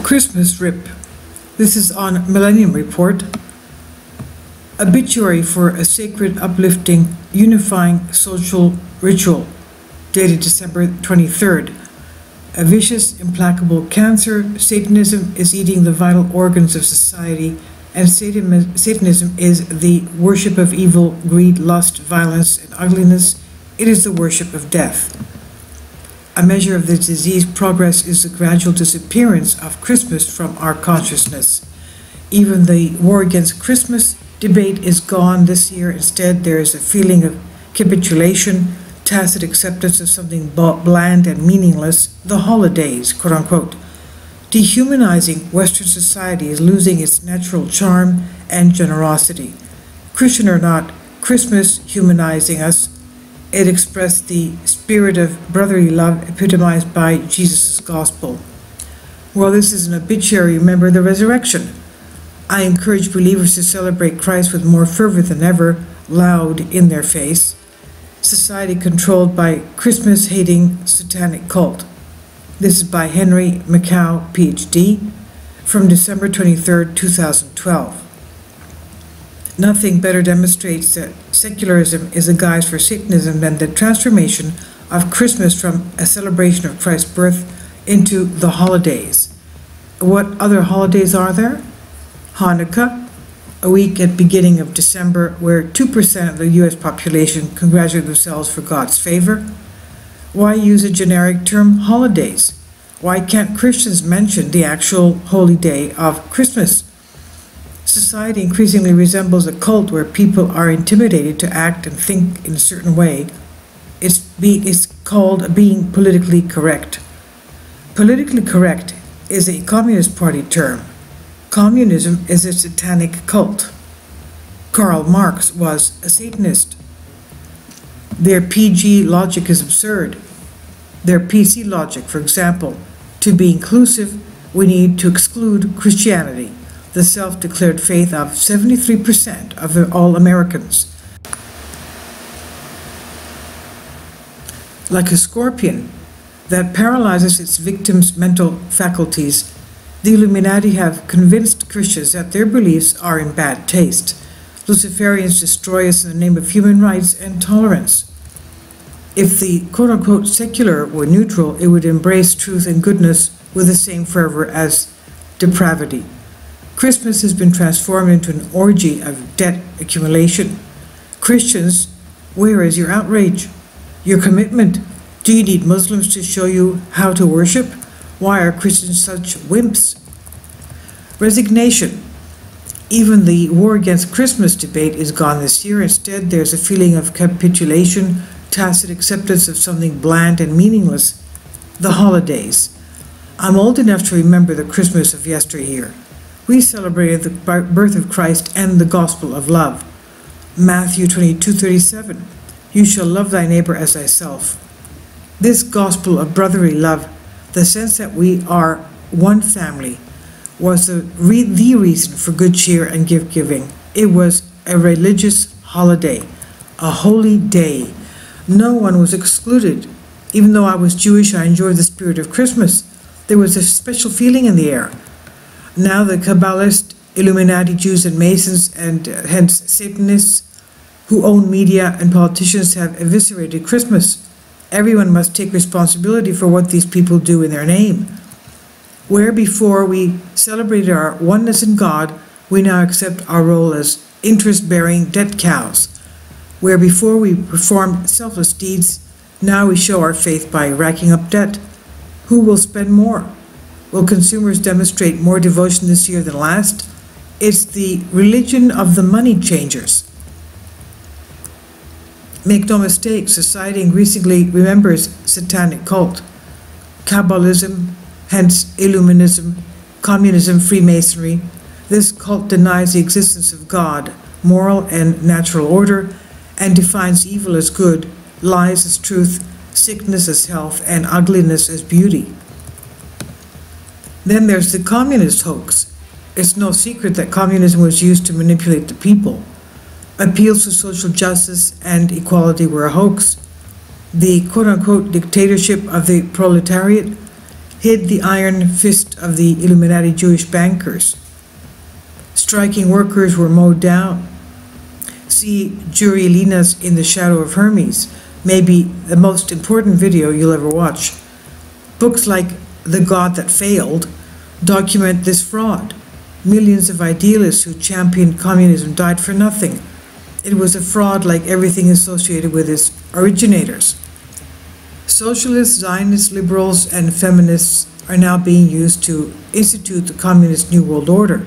Christmas R.I.P. This is on Millennium Report. Obituary for a sacred, uplifting, unifying social ritual, dated December 23rd. A vicious, implacable cancer, Satanism is eating the vital organs of society, and Satanism is the worship of evil, greed, lust, violence, and ugliness. It is the worship of death. A measure of the disease progress is the gradual disappearance of Christmas from our consciousness. Even the war against Christmas debate is gone this year. Instead, there is a feeling of capitulation, tacit acceptance of something bland and meaningless, the holidays, quote unquote. Dehumanizing Western society is losing its natural charm and generosity. Christian or not, Christmas humanizing us. It expressed the spirit of brotherly love epitomized by Jesus' gospel. While this is an obituary, remember the resurrection. I encourage believers to celebrate Christ with more fervor than ever, loud in their face. Society controlled by Christmas-hating satanic cult. This is by Henry McCow, Ph.D., from December 23, 2012. Nothing better demonstrates that secularism is a guise for Satanism than the transformation of Christmas from a celebration of Christ's birth into the holidays. What other holidays are there? Hanukkah, a week at beginning of December where 2% of the U.S. population congratulate themselves for God's favor. Why use a generic term, holidays? Why can't Christians mention the actual holy day of Christmas? Society increasingly resembles a cult where people are intimidated to act and think in a certain way. It's called being politically correct. Politically correct is a Communist Party term. Communism is a satanic cult. Karl Marx was a Satanist. Their PG logic is absurd. Their PC logic, for example, to be inclusive, we need to exclude Christianity, the self-declared faith of 73% of all Americans. Like a scorpion that paralyzes its victims' mental faculties, the Illuminati have convinced Christians that their beliefs are in bad taste. Luciferians destroy us in the name of human rights and tolerance. If the quote-unquote secular were neutral, it would embrace truth and goodness with the same fervor as depravity. Christmas has been transformed into an orgy of debt accumulation. Christians, where is your outrage? Your commitment? Do you need Muslims to show you how to worship? Why are Christians such wimps? Resignation. Even the war against Christmas debate is gone this year. Instead, there's a feeling of capitulation, tacit acceptance of something bland and meaningless, the holidays. I'm old enough to remember the Christmas of yesteryear. We celebrated the birth of Christ and the gospel of love. Matthew 22:37, you shall love thy neighbor as thyself. This gospel of brotherly love, the sense that we are one family, was the reason for good cheer and gift-giving. It was a religious holiday, a holy day. No one was excluded. Even though I was Jewish, I enjoyed the spirit of Christmas. There was a special feeling in the air. Now the Kabbalist, Illuminati Jews and Masons, and hence Satanists who own media and politicians have eviscerated Christmas. Everyone must take responsibility for what these people do in their name. Where before we celebrated our oneness in God, we now accept our role as interest-bearing debt cows. Where before we performed selfless deeds, now we show our faith by racking up debt. Who will spend more? Will consumers demonstrate more devotion this year than last? It's the religion of the money changers. Make no mistake, society increasingly remembers satanic cult. Kabbalism, hence Illuminism, communism, Freemasonry. This cult denies the existence of God, moral and natural order, and defines evil as good, lies as truth, sickness as health, and ugliness as beauty. Then there's the communist hoax. It's no secret that communism was used to manipulate the people. Appeals to social justice and equality were a hoax. The quote-unquote dictatorship of the proletariat hid the iron fist of the Illuminati Jewish bankers. Striking workers were mowed down. See Jury Lina's In the Shadow of Hermes, maybe the most important video you'll ever watch. Books like The God That Failed document this fraud. Millions of idealists who championed communism died for nothing. It was a fraud like everything associated with its originators. Socialists, Zionists, liberals, and feminists are now being used to institute the communist New World Order.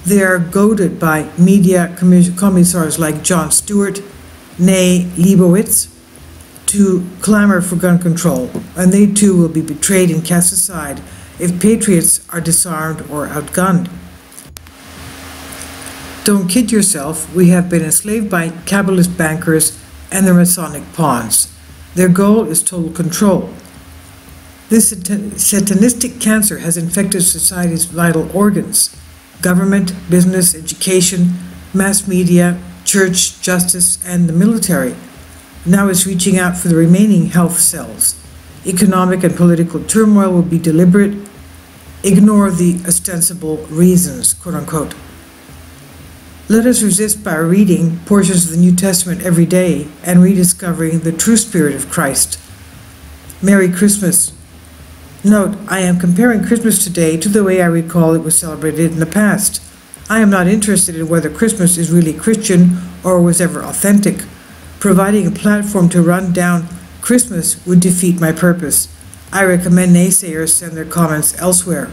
They are goaded by media commissars like Jon Stewart, nay Leibowitz, to clamor for gun control, and they too will be betrayed and cast aside if patriots are disarmed or outgunned. Don't kid yourself, we have been enslaved by capitalist bankers and their Masonic pawns. Their goal is total control. This satanistic cancer has infected society's vital organs: government, business, education, mass media, church, justice, and the military. Now it's reaching out for the remaining health cells. Economic and political turmoil will be deliberate. Ignore the ostensible reasons, quote unquote. Let us resist by reading portions of the New Testament every day and rediscovering the true spirit of Christ. Merry Christmas. Note, I am comparing Christmas today to the way I recall it was celebrated in the past. I am not interested in whether Christmas is really Christian or was ever authentic. Providing a platform to run down Christmas would defeat my purpose. I recommend naysayers send their comments elsewhere.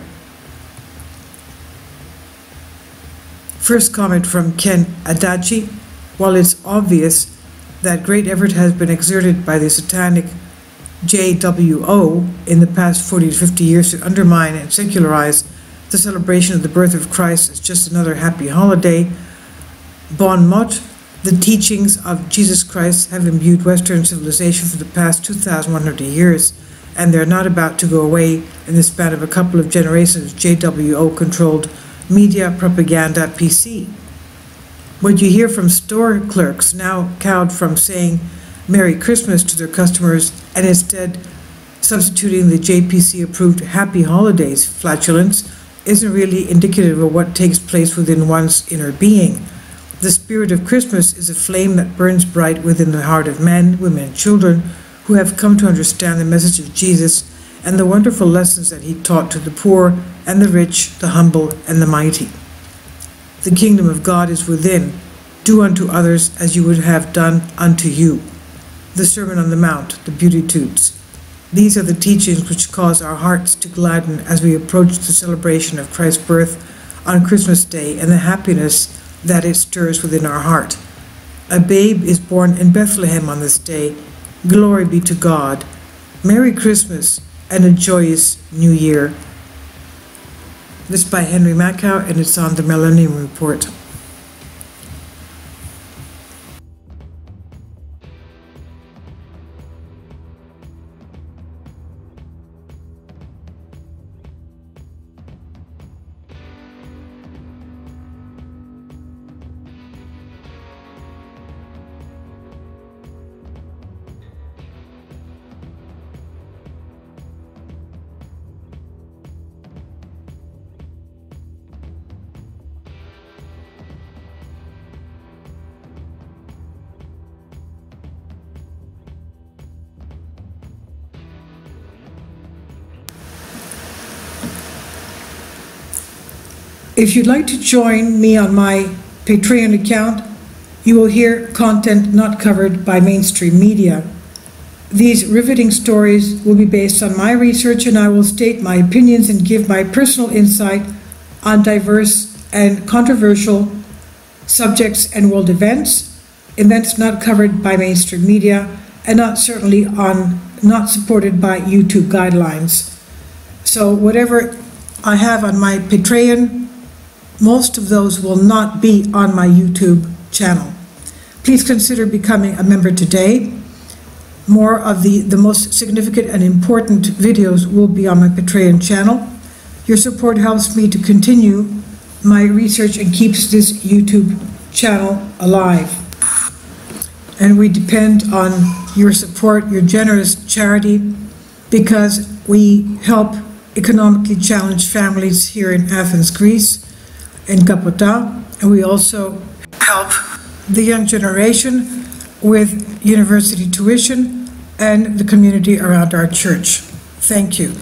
First comment from Ken Adachi. While it's obvious that great effort has been exerted by the satanic JWO in the past 40 to 50 years to undermine and secularize the celebration of the birth of Christ as just another happy holiday, bon mot, the teachings of Jesus Christ have imbued Western civilization for the past 2,100 years, and they're not about to go away in the span of a couple of generations of JWO-controlled media propaganda PC. What you hear from store clerks now cowed from saying Merry Christmas to their customers and instead substituting the JPC-approved Happy Holidays flatulence isn't really indicative of what takes place within one's inner being. The spirit of Christmas is a flame that burns bright within the heart of men, women, and children who have come to understand the message of Jesus and the wonderful lessons that he taught to the poor and the rich, the humble, and the mighty. The kingdom of God is within. Do unto others as you would have done unto you. The Sermon on the Mount, the Beatitudes. These are the teachings which cause our hearts to gladden as we approach the celebration of Christ's birth on Christmas Day and the happiness that it stirs within our heart. A babe is born in Bethlehem on this day. Glory be to God. Merry Christmas and a joyous New Year. This is by Henry Macau, and it's on the Millennium Report. If you'd like to join me on my Patreon account, you will hear content not covered by mainstream media. These riveting stories will be based on my research, and I will state my opinions and give my personal insight on diverse and controversial subjects and world events not covered by mainstream media, and not supported by YouTube guidelines. So whatever I have on my Patreon, most of those will not be on my YouTube channel. Please consider becoming a member today. More of the most significant and important videos will be on my Patreon channel. Your support helps me to continue my research and keeps this YouTube channel alive. And we depend on your support, your generous charity, because we help economically challenged families here in Athens, Greece, in Kapota, and we also help the young generation with university tuition and the community around our church. Thank you.